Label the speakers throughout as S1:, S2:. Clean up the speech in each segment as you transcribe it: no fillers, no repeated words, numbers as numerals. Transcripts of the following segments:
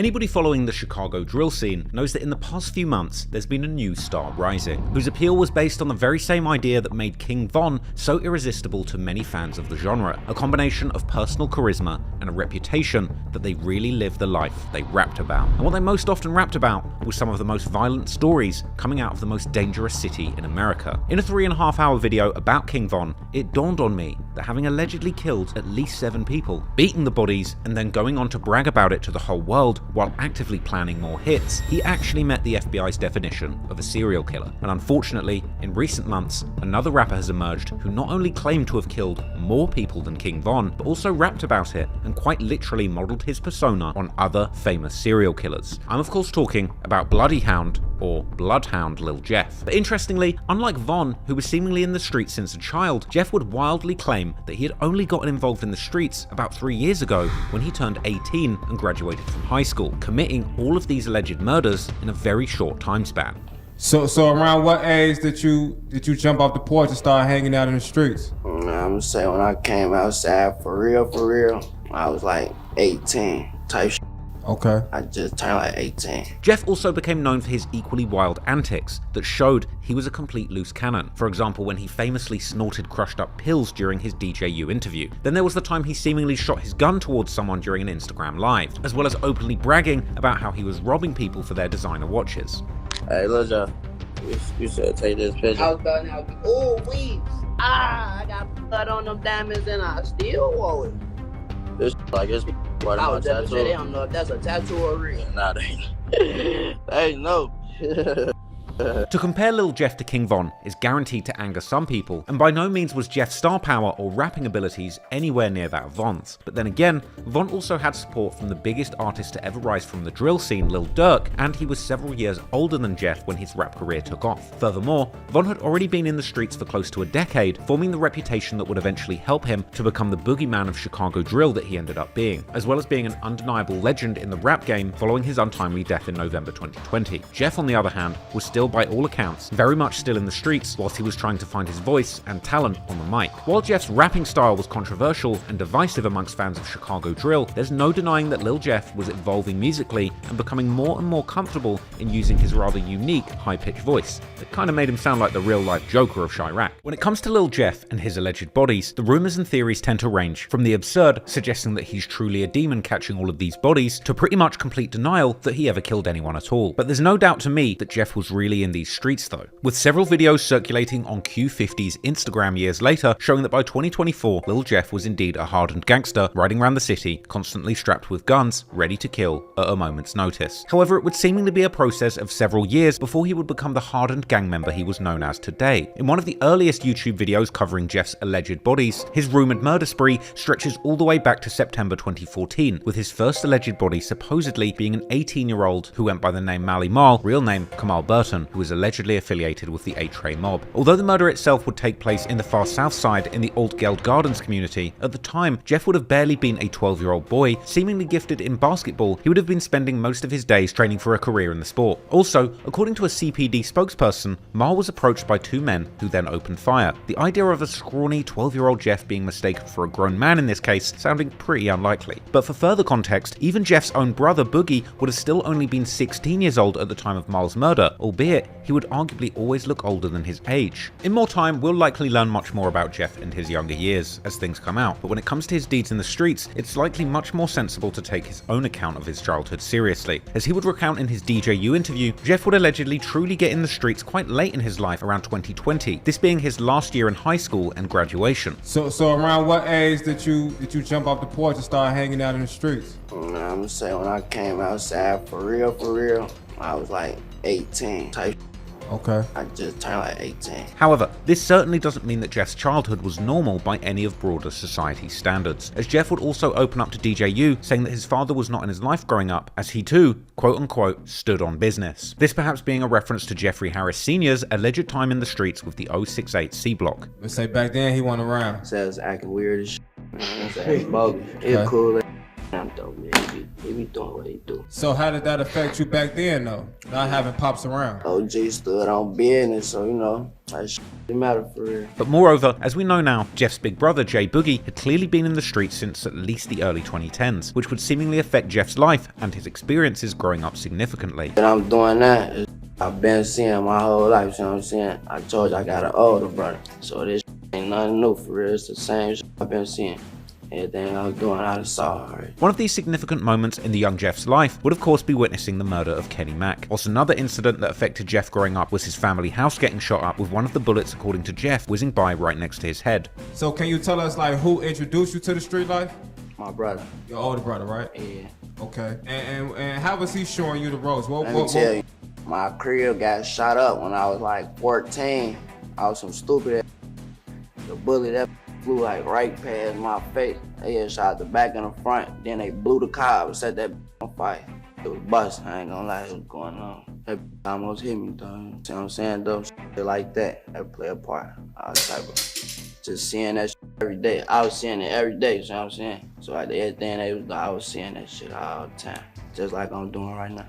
S1: Anybody following the Chicago drill scene knows that in the past few months there's been a new star rising, whose appeal was based on the very same idea that made King Von so irresistible to many fans of the genre, a combination of personal charisma and a reputation that they really lived the life they rapped about. And what they most often rapped about was some of the most violent stories coming out of the most dangerous city in America. In a 3.5-hour video about King Von, it dawned on me that having allegedly killed at least 7 people, beating the bodies, and then going on to brag about it to the whole world while actively planning more hits, he actually met the FBI's definition of a serial killer. And unfortunately, in recent months, another rapper has emerged who not only claimed to have killed more people than King Von, but also rapped about it and quite literally modeled his persona on other famous serial killers. I'm of course talking about Bloody Hound, or Bloodhound Lil Jeff. But interestingly, unlike Von, who was seemingly in the streets since a child, Jeff would wildly claim that he had only gotten involved in the streets about 3 years ago when he turned 18 and graduated from high school, committing all of these alleged murders in a very short time span.
S2: So around what age did you jump off the porch and start hanging out in the streets?
S3: I'm gonna say when I came outside for real, I was like 18 type shit.
S2: Okay.
S3: I just turned like 18.
S1: Jeff also became known for his equally wild antics that showed he was a complete loose cannon. For example, when he famously snorted crushed up pills during his DJU interview. Then there was the time he seemingly shot his gun towards someone during an Instagram live, as well as openly bragging about how he was robbing people for their designer watches.
S3: Hey, Lil Jeff, you should take this picture.
S4: I was about to have, oh, weeds. I got blood on them diamonds and I still wore it.
S3: This like it's part
S4: I
S3: of
S4: was
S3: my
S4: just say they
S3: tattoo.
S4: don't know if that's a tattoo or real.
S3: Nah, they ain't no.
S1: To compare Lil Jeff to King Von is guaranteed to anger some people, and by no means was Jeff's star power or rapping abilities anywhere near that of Von's. But then again, Von also had support from the biggest artist to ever rise from the drill scene, Lil Durk, and he was several years older than Jeff when his rap career took off. Furthermore, Von had already been in the streets for close to a decade, forming the reputation that would eventually help him to become the boogeyman of Chicago drill that he ended up being, as well as being an undeniable legend in the rap game following his untimely death in November 2020. Jeff, on the other hand, was still by all accounts very much still in the streets whilst he was trying to find his voice and talent on the mic. While Jeff's rapping style was controversial and divisive amongst fans of Chicago drill, there's no denying that Lil Jeff was evolving musically and becoming more and more comfortable in using his rather unique high-pitched voice that kind of made him sound like the real-life Joker of Chirac. When it comes to Lil Jeff and his alleged bodies, the rumors and theories tend to range from the absurd, suggesting that he's truly a demon catching all of these bodies, to pretty much complete denial that he ever killed anyone at all. But there's no doubt to me that Jeff was really in these streets though, with several videos circulating on Q50's Instagram years later showing that by 2024 Lil Jeff was indeed a hardened gangster riding around the city, constantly strapped with guns, ready to kill at a moment's notice. However, it would seemingly be a process of several years before he would become the hardened gang member he was known as today. In one of the earliest YouTube videos covering Jeff's alleged bodies, his rumored murder spree stretches all the way back to September 2014, with his first alleged body supposedly being an 18-year-old who went by the name Mally Marl, real name Kamal Burton, who was allegedly affiliated with the H-Ray mob. Although the murder itself would take place in the far south side in the Old Geld Gardens community, at the time Jeff would have barely been a 12-year-old boy, seemingly gifted in basketball. He would have been spending most of his days training for a career in the sport. Also, according to a CPD spokesperson, Marl was approached by 2 men who then opened fire. The idea of a scrawny 12-year-old Jeff being mistaken for a grown man in this case sounding pretty unlikely. But for further context, even Jeff's own brother Boogie would have still only been 16 years old at the time of Marl's murder, albeit he would arguably always look older than his age. In more time, we'll likely learn much more about Jeff and his younger years as things come out, but when it comes to his deeds in the streets, it's likely much more sensible to take his own account of his childhood seriously. As he would recount in his DJU interview, Jeff would allegedly truly get in the streets quite late in his life, around 2020, this being his last year in high school and graduation.
S2: So around what age did you jump off the porch and start hanging out in the streets?
S3: I'm gonna say when I came outside for real, I was like 18 type.
S2: Okay.
S3: I just turned like 18.
S1: However, this certainly doesn't mean that Jeff's childhood was normal by any of broader society standards, as Jeff would also open up to DJU, saying that his father was not in his life growing up, as he too, quote-unquote, stood on business. This perhaps being a reference to Jeffrey Harris Sr.'s alleged time in the streets with the 068 C block.
S2: Let's say back then he wasn't around.
S3: So I was acting weird as shit. I was acting bogus. It was cool. Damn though, man. He be doing what he do.
S2: So how did that affect you back then, though? Not having pops around.
S3: OG stood on business, so you know, that shit didn't matter for real.
S1: But moreover, as we know now, Jeff's big brother, Jay Boogie, had clearly been in the streets since at least the early 2010s, which would seemingly affect Jeff's life and his experiences growing up significantly.
S3: And I'm doing that. I've been seeing my whole life, you know what I'm saying? I told you I got an older brother, so this ain't nothing new for real. It's the same shit I've been seeing. Everything I was doing, I done saw already.
S1: One of these significant moments in the young Jeff's life would of course be witnessing the murder of Kenny Mack. Whilst another incident that affected Jeff growing up was his family house getting shot up with one of the bullets, according to Jeff, whizzing by right next to his head.
S2: So can you tell us like who introduced you to the street life?
S3: My brother.
S2: Your older brother, right?
S3: Yeah.
S2: Okay. And how was he showing you the ropes?
S3: Let me tell you, my crib got shot up when I was like 14. I was some stupid ass. The bullet that flew like right past my face. They had shot the back and the front. Then they blew the car up and set that on fire. It was bust. I ain't gonna lie, it was going on. That almost hit me, though. See what I'm saying, though? Shit like that play a part. All type of just seeing that shit every day. I was seeing it every day, see what I'm saying? So like everything they was, I was seeing that shit all the time. Just like I'm doing right now.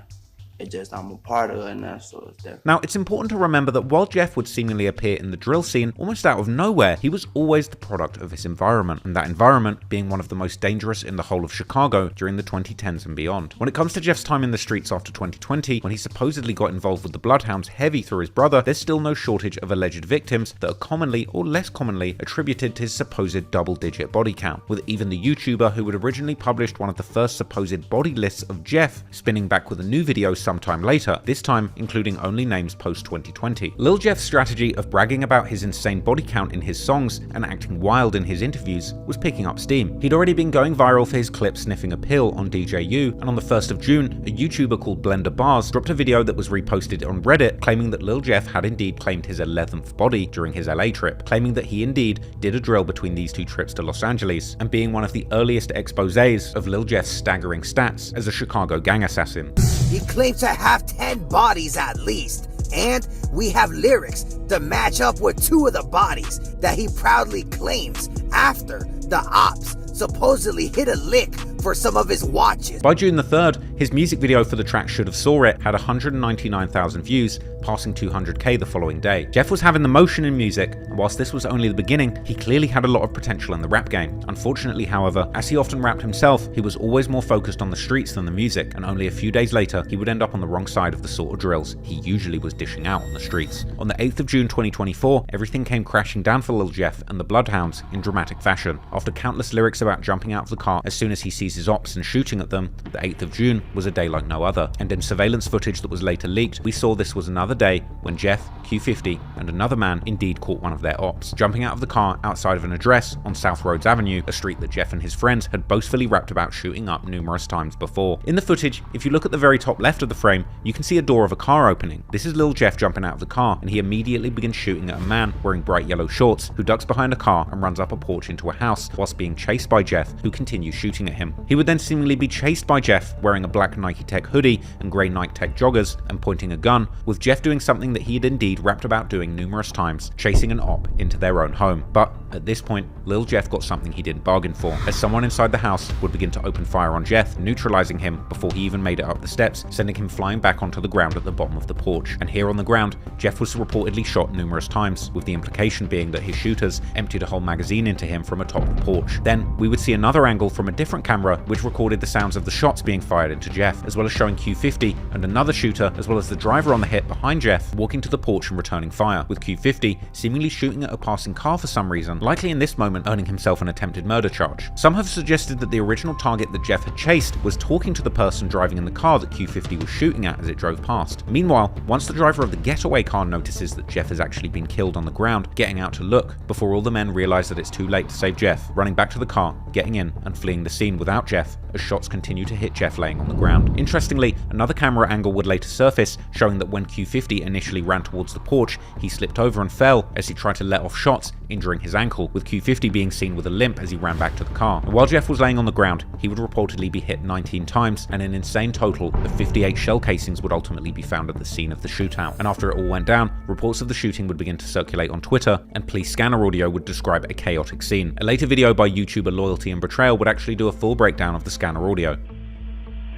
S3: It's just I'm a part of it now, so it's different.
S1: Now, it's important to remember that while Jeff would seemingly appear in the drill scene almost out of nowhere, he was always the product of his environment, and that environment being one of the most dangerous in the whole of Chicago during the 2010s and beyond. When it comes to Jeff's time in the streets after 2020, when he supposedly got involved with the Bloodhounds heavy through his brother, there's still no shortage of alleged victims that are commonly or less commonly attributed to his supposed double-digit body count, with even the YouTuber who had originally published one of the first supposed body lists of Jeff spinning back with a new video sometime later, this time including only names post-2020. Lil Jeff's strategy of bragging about his insane body count in his songs and acting wild in his interviews was picking up steam. He'd already been going viral for his clip sniffing a pill on DJU, and on the 1st of June, a YouTuber called Blender Bars dropped a video that was reposted on Reddit claiming that Lil Jeff had indeed claimed his 11th body during his LA trip, claiming that he indeed did a drill between these two trips to Los Angeles, and being one of the earliest exposés of Lil Jeff's staggering stats as a Chicago gang assassin.
S5: He claims to have 10 bodies at least, and we have lyrics to match up with 2 of the bodies that he proudly claims after the ops supposedly hit a lick for some of his watches.
S1: By June the 3rd, his music video for the track Should Have Saw It had 199,000 views, passing 200k the following day. Jeff was having the motion in music, and whilst this was only the beginning, he clearly had a lot of potential in the rap game. Unfortunately, however, as he often rapped himself, he was always more focused on the streets than the music, and only a few days later, he would end up on the wrong side of the sort of drills he usually was dishing out on the streets. On the 8th of June 2024, everything came crashing down for Lil Jeff and the Bloodhounds in dramatic fashion. After countless lyrics about jumping out of the car as soon as he sees his ops and shooting at them, the 8th of June was a day like no other, and in surveillance footage that was later leaked, we saw this was another day when Jeff, Q50, and another man indeed caught one of their ops, jumping out of the car outside of an address on South Rhodes Avenue, a street that Jeff and his friends had boastfully rapped about shooting up numerous times before. In the footage, if you look at the very top left of the frame, you can see a door of a car opening. This is Lil Jeff jumping out of the car, and he immediately begins shooting at a man wearing bright yellow shorts, who ducks behind a car and runs up a porch into a house, whilst being chased by Jeff, who continues shooting at him. He would then seemingly be chased by Jeff wearing a black Nike Tech hoodie and grey Nike Tech joggers and pointing a gun, with Jeff doing something that he had indeed rapped about doing numerous times, chasing an op into their own home. But at this point, Lil Jeff got something he didn't bargain for, as someone inside the house would begin to open fire on Jeff, neutralizing him before he even made it up the steps, sending him flying back onto the ground at the bottom of the porch. And here on the ground, Jeff was reportedly shot numerous times, with the implication being that his shooters emptied a whole magazine into him from atop the porch. Then we would see another angle from a different camera which recorded the sounds of the shots being fired into Jeff, as well as showing Q50 and another shooter, as well as the driver on the hit behind Jeff, walking to the porch and returning fire, with Q50 seemingly shooting at a passing car for some reason, likely in this moment earning himself an attempted murder charge. Some have suggested that the original target that Jeff had chased was talking to the person driving in the car that Q50 was shooting at as it drove past. Meanwhile, once the driver of the getaway car notices that Jeff has actually been killed on the ground, getting out to look, before all the men realize that it's too late to save Jeff, running back to the car, getting in and fleeing the scene without Jeff, as shots continue to hit Jeff laying on the ground. Interestingly, another camera angle would later surface, showing that when Q50 initially ran towards the porch, he slipped over and fell as he tried to let off shots, injuring his ankle, with Q50 being seen with a limp as he ran back to the car. And while Jeff was laying on the ground, he would reportedly be hit 19 times, and an insane total of 58 shell casings would ultimately be found at the scene of the shootout. And after it all went down, reports of the shooting would begin to circulate on Twitter, and police scanner audio would describe a chaotic scene. A later video by YouTuber Loyalty and Betrayal would actually do a full breakdown of the scanner audio.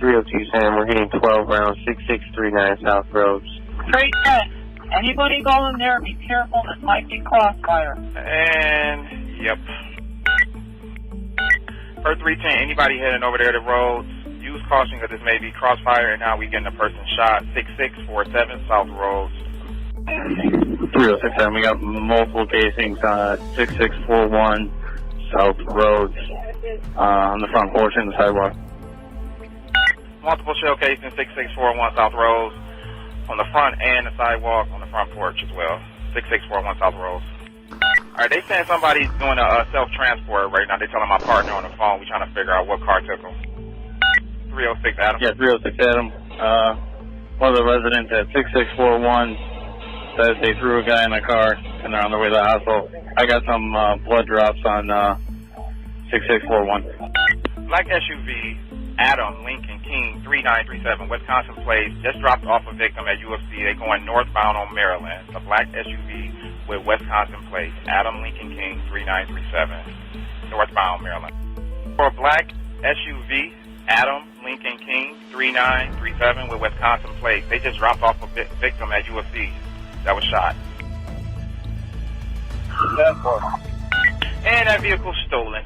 S6: 302 Sam, we're hitting 12 rounds, 6639 South Roads.
S7: Trade 10. Anybody go in there, be careful, this might be crossfire.
S8: And, yep. Per 310, anybody heading over there to roads, use caution because this may be crossfire, and now we getting a person shot. 6647 South Roads.
S6: 306 Sam, we got multiple casings, 6641 South Roads, on the front porch and the sidewalk.
S8: Multiple shell casings, 6641 South Roads, on the front and the sidewalk, on the front porch as well. 6641 South Roads. Alright, they saying somebody's doing a self-transport right now. They telling my partner on the phone. We trying to figure out what car took them. 306 Adam.
S6: Yeah, 306 Adam. One of the residents at 6641 says they threw a guy in a car and they're on their way to the hospital. I got some blood drops on 6641.
S8: Black SUV, Adam Lincoln King, 3937, Wisconsin place, just dropped off a victim at UFC. They're going northbound on Maryland. It's a black SUV with Wisconsin place, Adam Lincoln King, 3937, northbound Maryland. For a black SUV, Adam Lincoln King, 3937 with Wisconsin place. They just dropped off a victim at UFC that was shot. And that vehicle's stolen.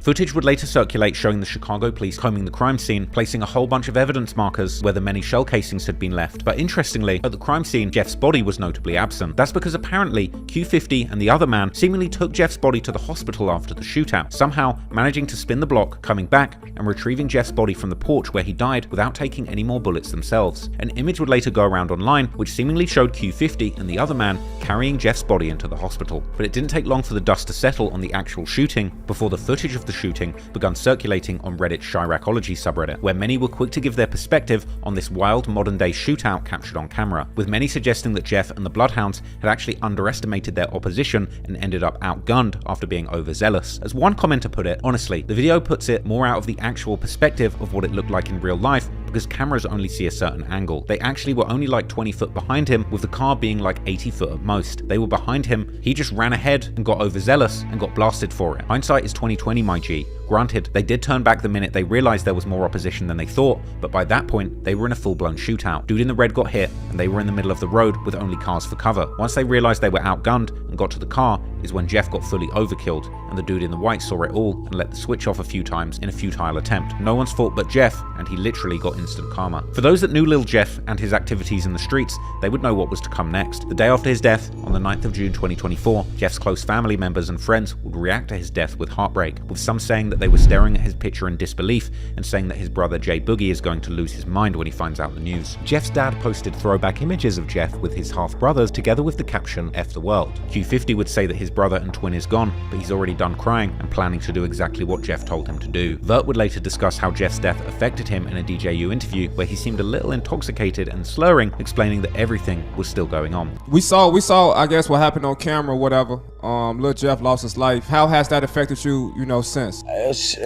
S1: Footage would later circulate showing the Chicago police combing the crime scene, placing a whole bunch of evidence markers where the many shell casings had been left. But interestingly, at the crime scene, Jeff's body was notably absent. That's because apparently Q50 and the other man seemingly took Jeff's body to the hospital after the shootout, somehow managing to spin the block, coming back and retrieving Jeff's body from the porch where he died without taking any more bullets themselves. An image would later go around online which seemingly showed Q50 and the other man carrying Jeff's body into the hospital. But it didn't take long for the dust to settle on the actual shooting before the footage of the shooting begun circulating on Reddit's Chiracology subreddit, where many were quick to give their perspective on this wild modern-day shootout captured on camera, with many suggesting that Jeff and the Bloodhounds had actually underestimated their opposition and ended up outgunned after being overzealous. As one commenter put it, honestly, the video puts it more out of the actual perspective of what it looked like in real life, because cameras only see a certain angle. They actually were only like 20 foot behind him, with the car being like 80 foot at most. They were behind him, he just ran ahead and got overzealous and got blasted for it. Hindsight is 20/20, my G. Granted, they did turn back the minute they realized there was more opposition than they thought, but by that point, they were in a full-blown shootout. Dude in the red got hit, and they were in the middle of the road with only cars for cover. Once they realized they were outgunned and got to the car, is when Jeff got fully overkilled, and the dude in the white saw it all and let the switch off a few times in a futile attempt. No one's fault but Jeff, and he literally got instant karma. For those that knew Lil Jeff and his activities in the streets, they would know what was to come next. The day after his death, on the 9th of June 2024, Jeff's close family members and friends would react to his death with heartbreak, with some saying that they were staring at his picture in disbelief and saying that his brother Jay Boogie is going to lose his mind when he finds out the news. Jeff's dad posted throwback images of Jeff with his half-brothers together with the caption, "F the world." Q50 would say that his brother and twin is gone, but he's already done crying and planning to do exactly what Jeff told him to do. Vert would later discuss how Jeff's death affected him in a DJU interview where he seemed a little intoxicated and slurring, explaining that everything was still going on.
S2: We saw, I guess, what happened on camera or whatever. Lil Jeff lost his life. How has that affected you, since?
S3: It's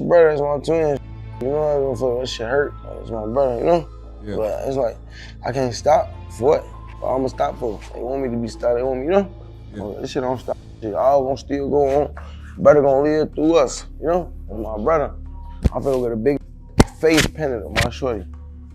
S3: brother, it's my twin. I don't feel that shit hurt. It's my brother,
S2: Yeah.
S3: But it's like, I can't stop. For what? I'm gonna stop for. They want me to be stopped. They want me,
S2: Yeah.
S3: This shit don't stop. Shit all gonna still go on. Brother gonna live through us, And my brother, I feel with a big face painted on my shorty.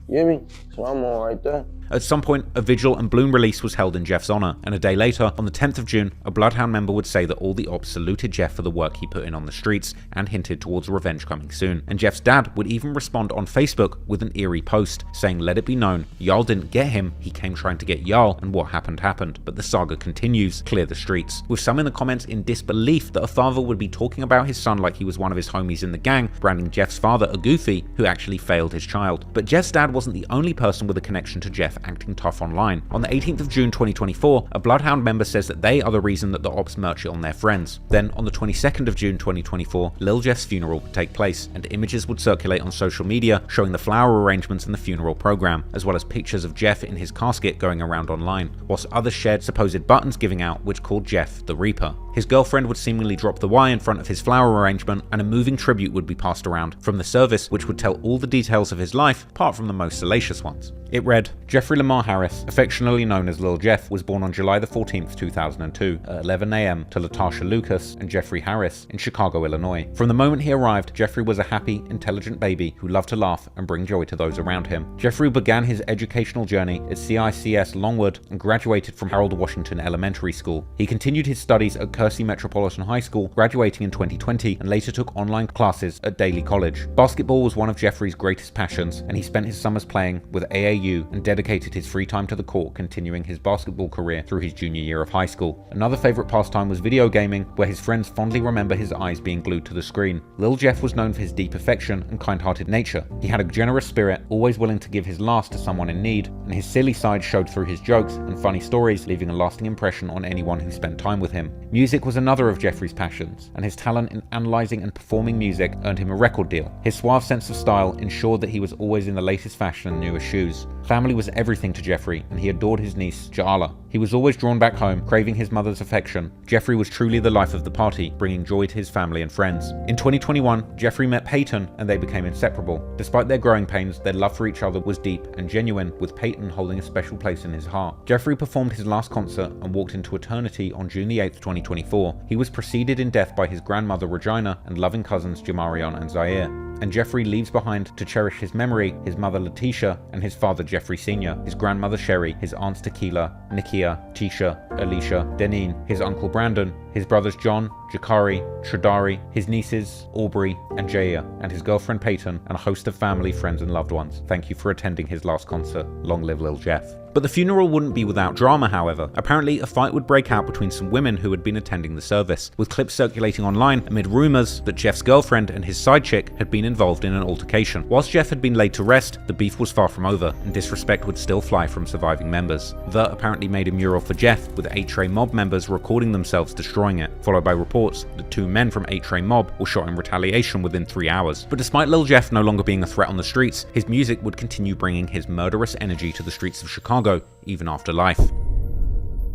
S3: You hear me? So I'm on right there.
S1: At some point, a vigil and balloon release was held in Jeff's honor, and a day later, on the 10th of June, a Bloodhound member would say that all the ops saluted Jeff for the work he put in on the streets and hinted towards revenge coming soon. And Jeff's dad would even respond on Facebook with an eerie post, saying, "Let it be known, y'all didn't get him, he came trying to get y'all, and what happened happened. But the saga continues, clear the streets." With some in the comments in disbelief that a father would be talking about his son like he was one of his homies in the gang, branding Jeff's father a goofy who actually failed his child. But Jeff's dad wasn't the only person with a connection to Jeff acting tough online. On the 18th of June 2024, a Bloodhound member says that they are the reason that the ops merch it on their friends. Then, on the 22nd of June 2024, Lil Jeff's funeral would take place, and images would circulate on social media showing the flower arrangements in the funeral program, as well as pictures of Jeff in his casket going around online, whilst others shared supposed buttons giving out which called Jeff the Reaper. His girlfriend would seemingly drop the Y in front of his flower arrangement, and a moving tribute would be passed around from the service, which would tell all the details of his life, apart from the most salacious ones. It read, Jeffrey Lamar Harris, affectionately known as Lil Jeff, was born on July the 14th, 2002, at 11 a.m. to Latasha Lucas and Jeffrey Harris in Chicago, Illinois. From the moment he arrived, Jeffrey was a happy, intelligent baby who loved to laugh and bring joy to those around him. Jeffrey began his educational journey at CICS Longwood and graduated from Harold Washington Elementary School. He continued his studies at Kersey Metropolitan High School, graduating in 2020, and later took online classes at Daly College. Basketball was one of Jeffrey's greatest passions, and he spent his summers playing with AAU and dedicated his free time to the court, continuing his basketball career through his junior year of high school. Another favorite pastime was video gaming, where his friends fondly remember his eyes being glued to the screen. Lil Jeff was known for his deep affection and kind-hearted nature. He had a generous spirit, always willing to give his last to someone in need, and his silly side showed through his jokes and funny stories, leaving a lasting impression on anyone who spent time with him. Music was another of Jeffrey's passions, and his talent in analyzing and performing music earned him a record deal. His suave sense of style ensured that he was always in the latest fashion and newest shoes. Family was everything to Jeffrey, and he adored his niece, Ja'ala. He was always drawn back home, craving his mother's affection. Jeffrey was truly the life of the party, bringing joy to his family and friends. In 2021, Jeffrey met Peyton, and they became inseparable. Despite their growing pains, their love for each other was deep and genuine, with Peyton holding a special place in his heart. Jeffrey performed his last concert and walked into eternity on June the 8th, 2024. He was preceded in death by his grandmother Regina and loving cousins Jamarion and Zaire. And Jeffrey leaves behind to cherish his memory, his mother Letitia, and his father Jeffrey Sr., his grandmother Sherry, his aunts Tequila, Nikia, Tisha, Alicia, Deneen, his uncle Brandon, his brothers John, Jakari, Tradari, his nieces Aubrey and Jaya, and his girlfriend Peyton, and a host of family, friends, and loved ones. Thank you for attending his last concert. Long live Lil Jeff. But the funeral wouldn't be without drama, however. Apparently, a fight would break out between some women who had been attending the service, with clips circulating online amid rumors that Jeff's girlfriend and his side chick had been involved in an altercation. Whilst Jeff had been laid to rest, the beef was far from over, and disrespect would still fly from surviving members. Vert apparently made a mural for Jeff, with 8-Tray Mob members recording themselves destroying it, followed by reports that 2 men from 8-Tray Mob were shot in retaliation within 3 hours. But despite Lil Jeff no longer being a threat on the streets, his music would continue bringing his murderous energy to the streets of Chicago, even after life.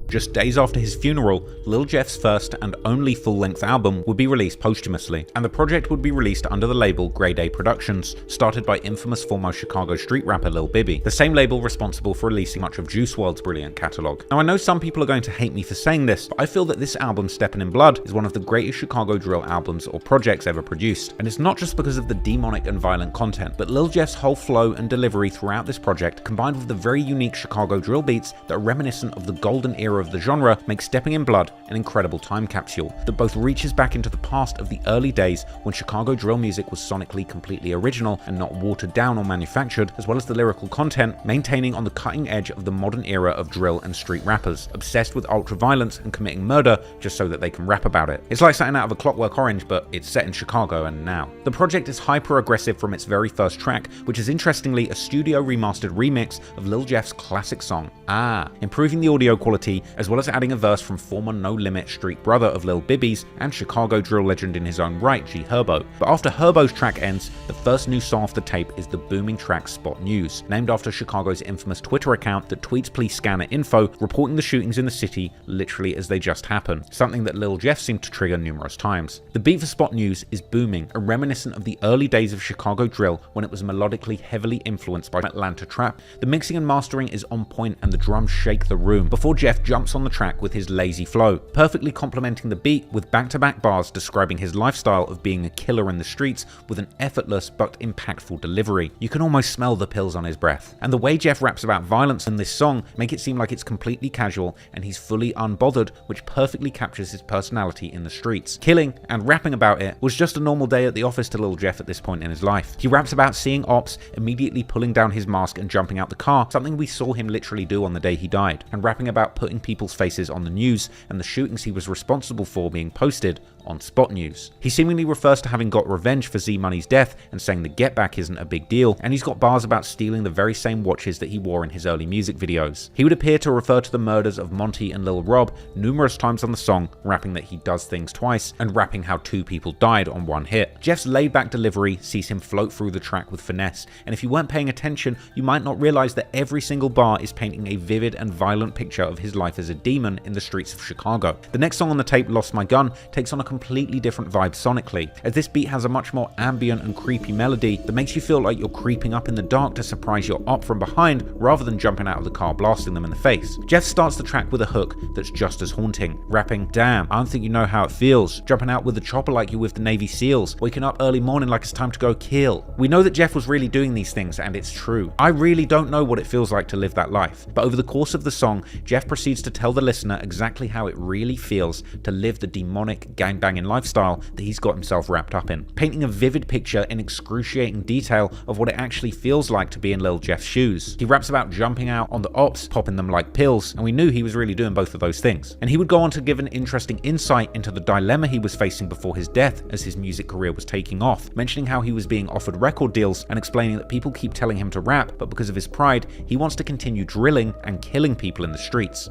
S1: Just days after his funeral, Lil Jeff's first and only full-length album would be released posthumously, and the project would be released under the label Grade A Productions, started by infamous former Chicago street rapper Lil Bibby, the same label responsible for releasing much of Juice WRLD's brilliant catalogue. Now I know some people are going to hate me for saying this, but I feel that this album, Steppin' in Blood, is one of the greatest Chicago drill albums or projects ever produced, and it's not just because of the demonic and violent content, but Lil Jeff's whole flow and delivery throughout this project, combined with the very unique Chicago drill beats that are reminiscent of the golden era of the genre, makes Steppin' in Blood an incredible time capsule that both reaches back into the past of the early days when Chicago drill music was sonically completely original and not watered down or manufactured, as well as the lyrical content maintaining on the cutting edge of the modern era of drill and street rappers, obsessed with ultra violence and committing murder just so that they can rap about it. It's like something out of A Clockwork Orange, but it's set in Chicago and now. The project is hyper aggressive from its very first track, which is interestingly a studio remastered remix of Lil Jeff's classic song, Ah, improving the audio quality as well as adding a verse from former No Limit street brother of Lil Bibby's and Chicago drill legend in his own right, G Herbo. But after Herbo's track ends, the first new song off the tape is the booming track Spot News, named after Chicago's infamous Twitter account that tweets police scanner info reporting the shootings in the city literally as they just happened, something that Lil Jeff seemed to trigger numerous times. The beat for Spot News is booming and reminiscent of the early days of Chicago drill when it was melodically heavily influenced by Atlanta trap. The mixing and mastering is on point and the drums shake the room before Jeff jumps on the track with his lazy flow, perfectly complementing the beat with back-to-back bars describing his lifestyle of being a killer in the streets with an effortless but impactful delivery. You can almost smell the pills on his breath. And the way Jeff raps about violence in this song make it seem like it's completely casual and he's fully unbothered, which perfectly captures his personality in the streets. Killing and rapping about it was just a normal day at the office to Lil Jeff at this point in his life. He raps about seeing ops, immediately pulling down his mask and jumping out the car, something we saw him literally do on the day he died, and rapping about putting people's faces on the news and the shootings he was responsible for being posted on Spot News. He seemingly refers to having got revenge for Z-Money's death and saying the get back isn't a big deal, and he's got bars about stealing the very same watches that he wore in his early music videos. He would appear to refer to the murders of Monty and Lil Rob numerous times on the song, rapping that he does things twice, and rapping how 2 people died on one hit. Jeff's laid-back delivery sees him float through the track with finesse, and if you weren't paying attention, you might not realize that every single bar is painting a vivid and violent picture of his life as a demon in the streets of Chicago. The next song on the tape, Lost My Gun, takes on a completely different vibe sonically, as this beat has a much more ambient and creepy melody that makes you feel like you're creeping up in the dark to surprise your op from behind rather than jumping out of the car blasting them in the face. Jeff starts the track with a hook that's just as haunting, rapping, "Damn, I don't think you know how it feels, jumping out with the chopper like you with the Navy SEALs, waking up early morning like it's time to go kill." We know that Jeff was really doing these things, and it's true. I really don't know what it feels like to live that life, but over the course of the song, Jeff proceeds to tell the listener exactly how it really feels to live the demonic gangbanging lifestyle that he's got himself wrapped up in, painting a vivid picture in excruciating detail of what it actually feels like to be in Lil Jeff's shoes. He raps about jumping out on the ops, popping them like pills, and we knew he was really doing both of those things. And he would go on to give an interesting insight into the dilemma he was facing before his death as his music career was taking off, mentioning how he was being offered record deals and explaining that people keep telling him to rap, but because of his pride, he wants to continue drilling and killing people in the streets.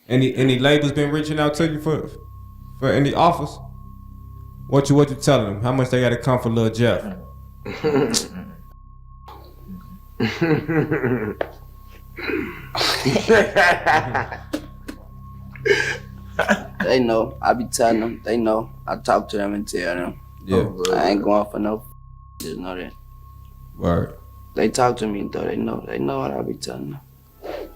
S2: Any labels been reaching out to you for any offers? What you telling them? How much they got to come for Lil Jeff?
S3: They know. I be telling them. They know. I talk to them and tell them.
S2: Yeah.
S3: I ain't going for no. Just know that.
S2: Word.
S3: They talk to me though. They know. They know what I be telling them.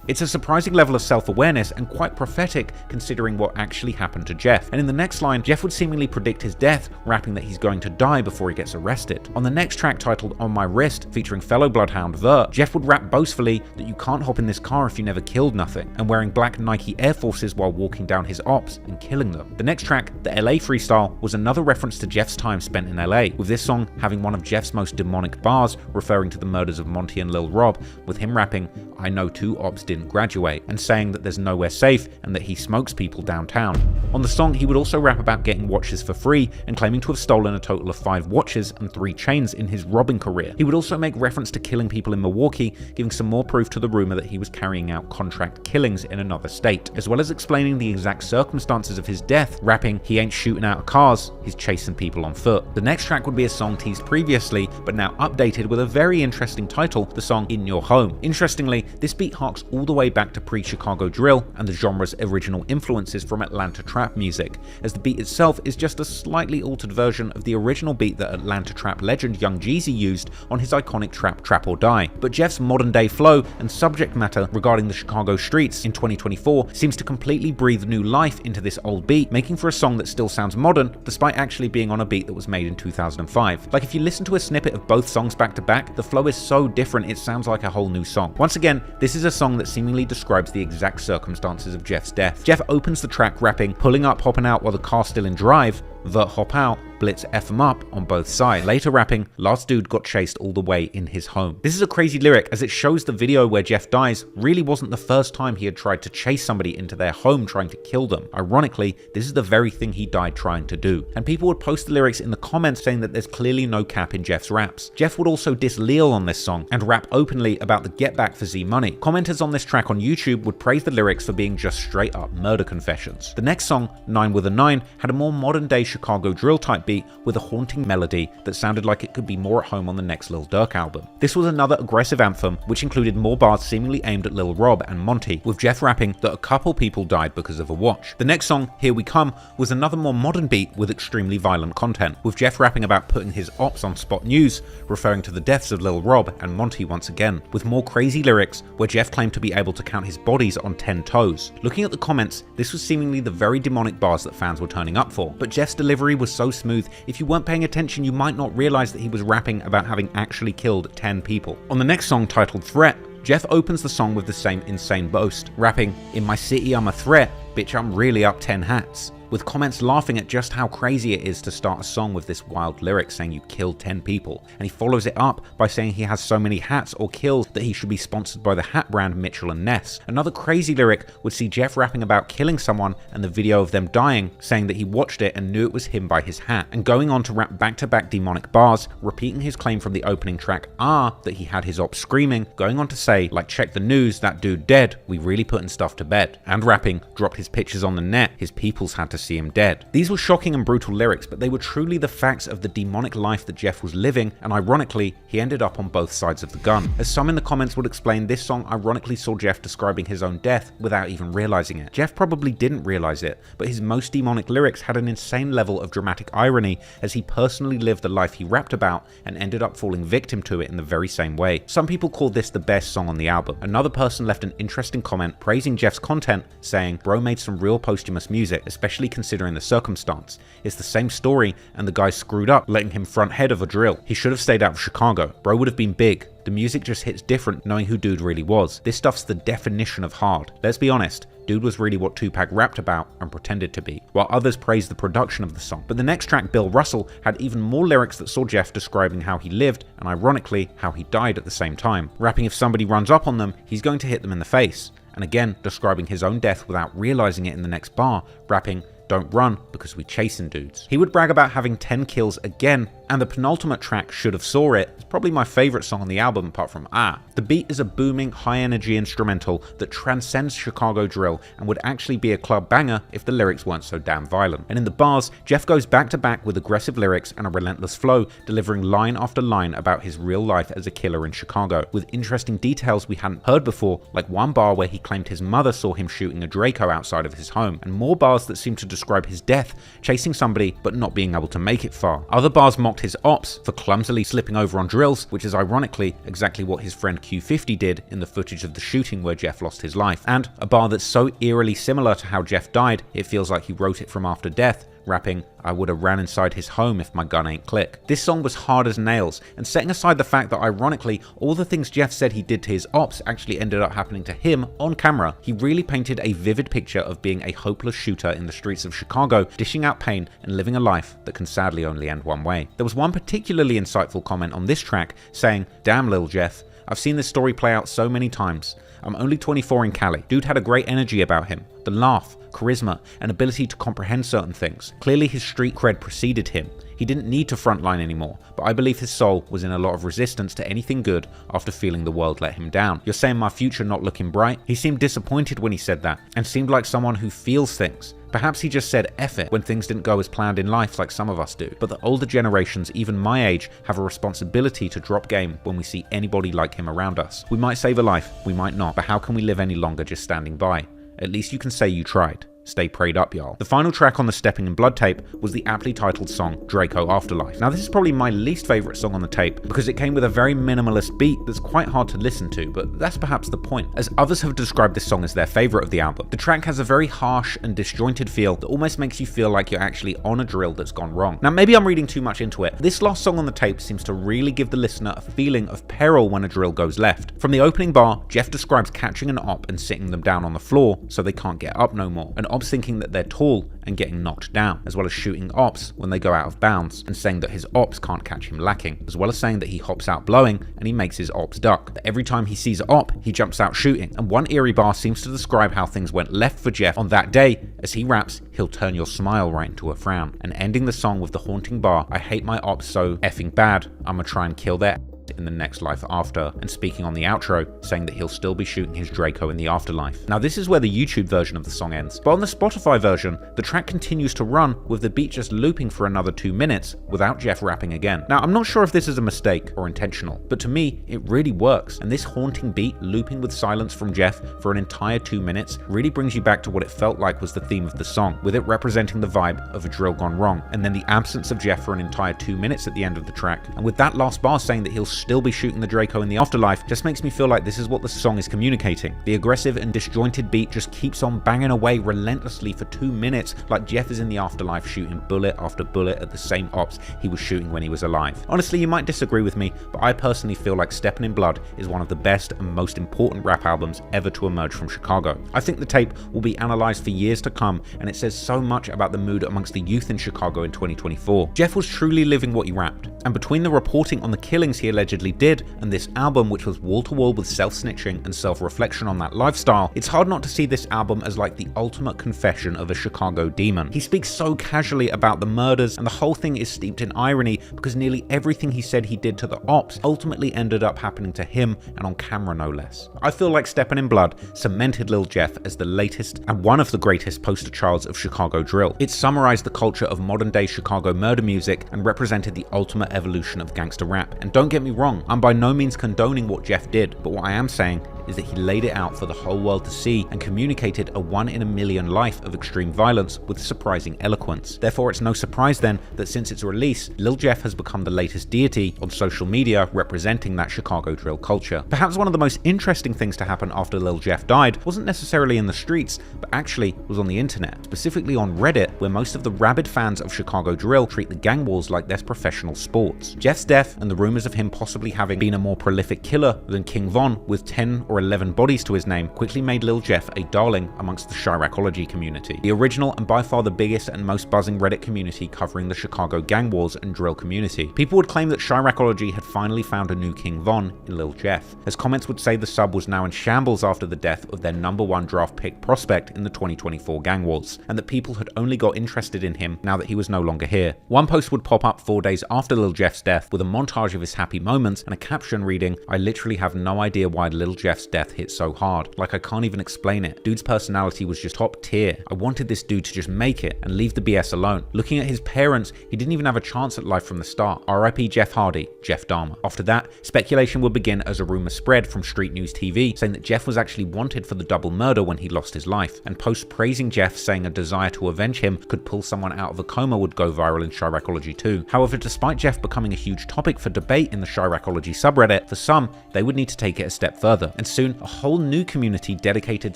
S1: It's a surprising level of self-awareness and quite prophetic considering what actually happened to Jeff. And in the next line, Jeff would seemingly predict his death, rapping that he's going to die before he gets arrested. On the next track titled On My Wrist, featuring fellow bloodhound Vert, Jeff would rap boastfully that you can't hop in this car if you never killed nothing, and wearing black Nike Air Forces while walking down his ops and killing them. The next track, the LA Freestyle, was another reference to Jeff's time spent in LA, with this song having one of Jeff's most demonic bars referring to the murders of Monty and Lil Rob, with him rapping, "I know 2 ops didn't graduate," and saying that there's nowhere safe and that he smokes people downtown. On the song, he would also rap about getting watches for free and claiming to have stolen a total of 5 watches and 3 chains in his robbing career. He would also make reference to killing people in Milwaukee, giving some more proof to the rumor that he was carrying out contract killings in another state, as well as explaining the exact circumstances of his death, rapping, "He ain't shooting out of cars, he's chasing people on foot." The next track would be a song teased previously, but now updated with a very interesting title, the song In Your Home. Interestingly, this beat harks all the way back to pre-Chicago drill and the genre's original influences from Atlanta trap music, as the beat itself is just a slightly altered version of the original beat that Atlanta trap legend Young Jeezy used on his iconic trap Trap or Die. But Jeff's modern day flow and subject matter regarding the Chicago streets in 2024 seems to completely breathe new life into this old beat, making for a song that still sounds modern despite actually being on a beat that was made in 2005. Like if you listen to a snippet of both songs back to back, the flow is so different it sounds like a whole new song. Once again, this is a song that seemingly describes the exact circumstances of Jeff's death. Jeff opens the track rapping, "Pulling up, hopping out while the car's still in drive, Vert hop out, Blitz F him up on both sides." Later rapping, "Last dude got chased all the way in his home." This is a crazy lyric as it shows the video where Jeff dies really wasn't the first time he had tried to chase somebody into their home trying to kill them. Ironically, this is the very thing he died trying to do. And people would post the lyrics in the comments saying that there's clearly no cap in Jeff's raps. Jeff would also diss Lil on this song and rap openly about the get back for Z Money. Commenters on this track on YouTube would praise the lyrics for being just straight up murder confessions. The next song, 9 with a 9, had a more modern day Chicago drill type beat with a haunting melody that sounded like it could be more at home on the next Lil Durk album. This was another aggressive anthem which included more bars seemingly aimed at Lil Rob and Monty, with Jeff rapping that a couple people died because of a watch. The next song, Here We Come, was another more modern beat with extremely violent content, with Jeff rapping about putting his ops on Spot News, referring to the deaths of Lil Rob and Monty once again, with more crazy lyrics where Jeff claimed to be able to count his bodies on 10 toes. Looking at the comments, this was seemingly the very demonic bars that fans were turning up for, but Jeff's delivery was so smooth, if you weren't paying attention you might not realize that he was rapping about having actually killed 10 people. On the next song titled Threat, Jeff opens the song with the same insane boast, rapping, "In my city I'm a threat, bitch I'm really up 10 hats." with comments laughing at just how crazy it is to start a song with this wild lyric saying you killed 10 people, and he follows it up by saying he has so many hats or kills that he should be sponsored by the hat brand Mitchell & Ness. Another crazy lyric would see Jeff rapping about killing someone and the video of them dying, saying that he watched it and knew it was him by his hat, and going on to rap back-to-back demonic bars, repeating his claim from the opening track that he had his ops screaming, going on to say, like, check the news, that dude dead, we really putting stuff to bed, and rapping, dropped his pictures on the net, his peoples had to see him dead. These were shocking and brutal lyrics, but they were truly the facts of the demonic life that Jeff was living, and ironically, he ended up on both sides of the gun. As some in the comments would explain, this song ironically saw Jeff describing his own death without even realizing it. Jeff probably didn't realize it, but his most demonic lyrics had an insane level of dramatic irony as he personally lived the life he rapped about and ended up falling victim to it in the very same way. Some people called this the best song on the album. Another person left an interesting comment praising Jeff's content, saying, bro made some real posthumous music, especially considering the circumstance. It's the same story and the guy screwed up letting him front head of a drill. He should have stayed out of Chicago. Bro would have been big. The music just hits different knowing who dude really was. This stuff's the definition of hard. Let's be honest, dude was really what Tupac rapped about and pretended to be, while others praised the production of the song. But the next track, Bill Russell, had even more lyrics that saw Jeff describing how he lived and ironically how he died at the same time. Rapping if somebody runs up on them, he's going to hit them in the face. And again, describing his own death without realizing it in the next bar, rapping, don't run because we chasing dudes. He would brag about having 10 kills again, and the penultimate track, Should Have Saw It, is probably my favorite song on the album apart from The beat is a booming, high-energy instrumental that transcends Chicago drill and would actually be a club banger if the lyrics weren't so damn violent. And in the bars, Jeff goes back-to-back with aggressive lyrics and a relentless flow, delivering line after line about his real life as a killer in Chicago, with interesting details we hadn't heard before, like one bar where he claimed his mother saw him shooting a Draco outside of his home, and more bars that seem to describe his death, chasing somebody but not being able to make it far. Other bars mocked his ops for clumsily slipping over on drills, which is ironically exactly what his friend Q50 did in the footage of the shooting where Jeff lost his life. And a bar that's so eerily similar to how Jeff died, it feels like he wrote it from after death, rapping, I would have ran inside his home if my gun ain't click. This song was hard as nails, and setting aside the fact that ironically, all the things Jeff said he did to his ops actually ended up happening to him on camera, he really painted a vivid picture of being a hopeless shooter in the streets of Chicago, dishing out pain and living a life that can sadly only end one way. There was one particularly insightful comment on this track saying, damn Lil Jeff, I've seen this story play out so many times. I'm only 24 in Cali. Dude had a great energy about him. The laugh, charisma, and ability to comprehend certain things. Clearly his street cred preceded him. He didn't need to frontline anymore, but I believe his soul was in a lot of resistance to anything good after feeling the world let him down. You're saying my future not looking bright? He seemed disappointed when he said that, and seemed like someone who feels things. Perhaps he just said F it when things didn't go as planned in life like some of us do, but the older generations, even my age, have a responsibility to drop game when we see anybody like him around us. We might save a life, we might not, but how can we live any longer just standing by? At least you can say you tried. Stay prayed up, y'all. The final track on the Stepping in Blood tape was the aptly titled song Draco Afterlife. Now this is probably my least favorite song on the tape because it came with a very minimalist beat that's quite hard to listen to, but that's perhaps the point, as others have described this song as their favorite of the album. The track has a very harsh and disjointed feel that almost makes you feel like you're actually on a drill that's gone wrong. Now maybe I'm reading too much into it. This last song on the tape seems to really give the listener a feeling of peril when a drill goes left. From the opening bar, Jeff describes catching an op and sitting them down on the floor so they can't get up no more, and ops thinking that they're tall and getting knocked down, as well as shooting ops when they go out of bounds, and saying that his ops can't catch him lacking, as well as saying that he hops out blowing and he makes his ops duck, that every time he sees an op, he jumps out shooting. And one eerie bar seems to describe how things went left for Jeff on that day. As he raps, he'll turn your smile right into a frown, and ending the song with the haunting bar, I hate my ops so effing bad, I'ma try and kill their in the next life after, and speaking on the outro, saying that he'll still be shooting his Draco in the afterlife. Now this is where the YouTube version of the song ends, but on the Spotify version, the track continues to run with the beat just looping for another 2 minutes without Jeff rapping again. Now I'm not sure if this is a mistake or intentional, but to me, it really works, and this haunting beat looping with silence from Jeff for an entire 2 minutes really brings you back to what it felt like was the theme of the song, with it representing the vibe of a drill gone wrong, and then the absence of Jeff for an entire 2 minutes at the end of the track, and with that last bar saying that he'll still be shooting the Draco in the afterlife just makes me feel like this is what the song is communicating. The aggressive and disjointed beat just keeps on banging away relentlessly for 2 minutes, like Jeff is in the afterlife shooting bullet after bullet at the same ops he was shooting when he was alive. Honestly, you might disagree with me, but I personally feel like Steppin' in Blood is one of the best and most important rap albums ever to emerge from Chicago. I think the tape will be analysed for years to come, and it says so much about the mood amongst the youth in Chicago in 2024. Jeff was truly living what he rapped, and between the reporting on the killings he allegedly did and this album, which was wall to wall with self-snitching and self-reflection on that lifestyle, it's hard not to see this album as like the ultimate confession of a Chicago demon. He speaks so casually about the murders, and the whole thing is steeped in irony because nearly everything he said he did to the ops ultimately ended up happening to him, and on camera no less. I feel like Steppin' in Blood cemented Lil Jeff as the latest and one of the greatest poster childs of Chicago drill. It summarized the culture of modern day Chicago murder music and represented the ultimate evolution of gangster rap. And don't get me wrong, I'm by no means condoning what Jeff did, but what I am saying is that he laid it out for the whole world to see and communicated a 1 in a million life of extreme violence with surprising eloquence. Therefore, it's no surprise then that since its release, Lil Jeff has become the latest deity on social media representing that Chicago drill culture. Perhaps one of the most interesting things to happen after Lil Jeff died wasn't necessarily in the streets, but actually was on the internet, specifically on Reddit, where most of the rabid fans of Chicago drill treat the gang wars like they're professional sports. Jeff's death and the rumors of him possibly having been a more prolific killer than King Von with 10 or 11 bodies to his name quickly made Lil Jeff a darling amongst the Chiracology community, the original and by far the biggest and most buzzing Reddit community covering the Chicago gang wars and drill community. People would claim that Chiracology had finally found a new King Von in Lil Jeff, as comments would say the sub was now in shambles after the death of their #1 draft pick prospect in the 2024 gang wars, and that people had only got interested in him now that he was no longer here. One post would pop up 4 days after Lil Jeff's death with a montage of his happy moments and a caption reading, "I literally have no idea why Lil Jeff's death hit so hard. Like, I can't even explain it. Dude's personality was just top tier. I wanted this dude to just make it and leave the BS alone. Looking at his parents, he didn't even have a chance at life from the start. RIP Jeff Hardy, Jeff Dahmer." After that, speculation would begin as a rumor spread from Street News TV saying that Jeff was actually wanted for the double murder when he lost his life, and posts praising Jeff saying a desire to avenge him could pull someone out of a coma would go viral in Chiracology too. However, despite Jeff becoming a huge topic for debate in the Chiracology subreddit, for some, they would need to take it a step further, and soon a whole new community dedicated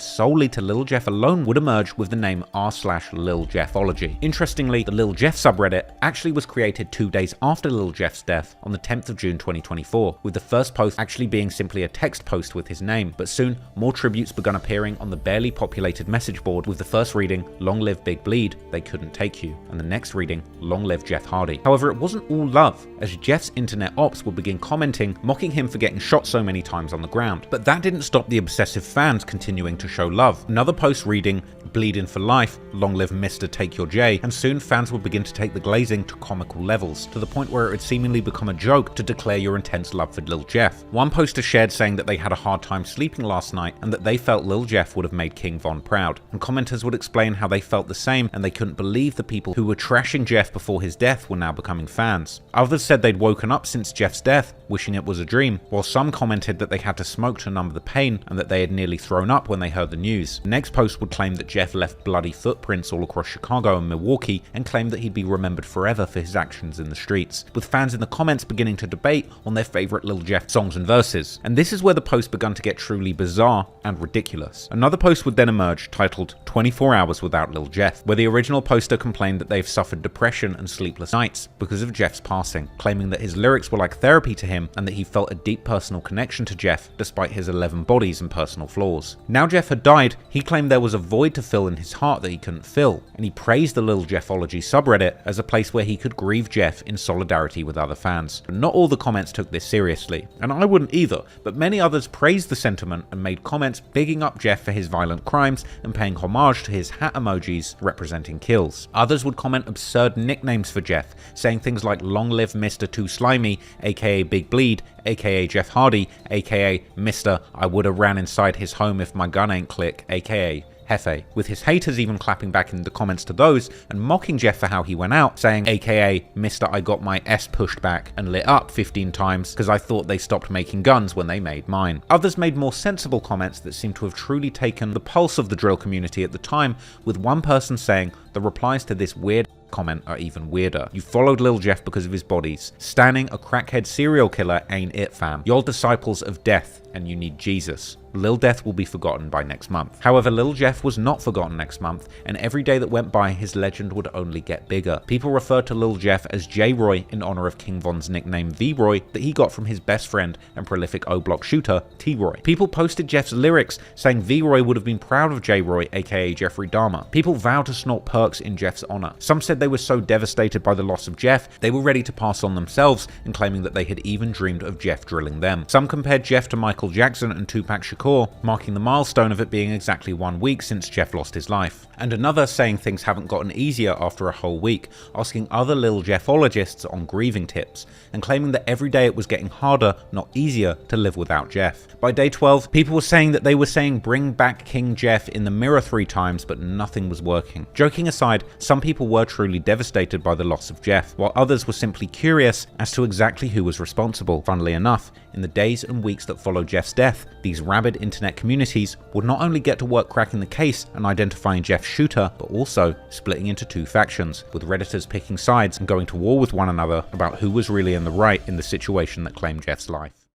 S1: solely to Lil Jeff alone would emerge with the name r/Lil Jeffology. Interestingly, the Lil Jeff subreddit actually was created 2 days after Lil Jeff's death on the 10th of June 2024, with the first post actually being simply a text post with his name, but soon more tributes began appearing on the barely populated message board, with the first reading, "Long live Big Bleed, they couldn't take you," and the next reading, "Long live Jeff Hardy." However, it wasn't all love, as Jeff's internet ops would begin commenting, mocking him for getting shot so many times on the ground. But that didn't stop the obsessive fans continuing to show love. Another post reading, "Bleeding for life, long live Mr. Take Your J," and soon fans would begin to take the glazing to comical levels, to the point where it would seemingly become a joke to declare your intense love for Lil Jeff. One poster shared saying that they had a hard time sleeping last night and that they felt Lil Jeff would have made King Von proud, and commenters would explain how they felt the same and they couldn't believe the people who were trashing Jeff before his death were now becoming fans. Others said they'd woken up since Jeff's death, wishing it was a dream, while some commented that they had to smoke to numb the pain and that they had nearly thrown up when they heard the news. The next post would claim that Jeff left bloody footprints all across Chicago and Milwaukee and claimed that he'd be remembered forever for his actions in the streets, with fans in the comments beginning to debate on their favourite Lil Jeff songs and verses. And this is where the post began to get truly bizarre and ridiculous. Another post would then emerge titled 24 Hours Without Lil Jeff, where the original poster complained that they've suffered depression and sleepless nights because of Jeff's passing, claiming that his lyrics were like therapy to him and that he felt a deep personal connection to Jeff despite his 11 bodies and personal flaws. Now Jeff had died, he claimed there was a void to fill in his heart that he couldn't fill, and he praised the Lil Jeffology subreddit as a place where he could grieve Jeff in solidarity with other fans. But not all the comments took this seriously, and I wouldn't either, but many others praised the sentiment and made comments bigging up Jeff for his violent crimes and paying homage to his hat emojis representing kills. Others would comment absurd nicknames for Jeff, saying things like "Long live Mr. Too Slimy, aka Big Bleed, aka Jeff Hardy, aka Mr. I woulda ran inside his home if my gun ain't click, aka Hefe," with his haters even clapping back in the comments to those and mocking Jeff for how he went out, saying aka Mr. I got my S pushed back and lit up 15 times because I thought they stopped making guns when they made mine. Others made more sensible comments that seemed to have truly taken the pulse of the drill community at the time, with one person saying the replies to this weird comment are even weirder. You followed Lil Jeff because of his bodies. Standing a crackhead serial killer ain't it, fam. You're disciples of death, and you need Jesus. Lil Death will be forgotten by next month. However, Lil Jeff was not forgotten next month, and every day that went by, his legend would only get bigger. People referred to Lil Jeff as J-Roy in honor of King Von's nickname V-Roy that he got from his best friend and prolific O-Block shooter, T-Roy. People posted Jeff's lyrics saying V-Roy would have been proud of J-Roy, aka Jeffrey Dahmer. People vowed to snort perks in Jeff's honor. Some said they were so devastated by the loss of Jeff, they were ready to pass on themselves, and claiming that they had even dreamed of Jeff drilling them. Some compared Jeff to Michael Jackson and Tupac Shakur, marking the milestone of it being exactly 1 week since Jeff lost his life. And another saying things haven't gotten easier after a whole week, asking other Lil Jeffologists on grieving tips, and claiming that every day it was getting harder, not easier, to live without Jeff. By day 12, people were saying that they were saying bring back King Jeff in the mirror 3 times, but nothing was working. Joking aside, some people were truly devastated by the loss of Jeff, while others were simply curious as to exactly who was responsible. Funnily enough, in the days and weeks that followed Jeff's death, these rabid internet communities would not only get to work cracking the case and identifying Jeff's shooter, but also splitting into 2 factions, with Redditors picking sides and going to war with one another about who was really in the right in the situation that claimed Jeff's life.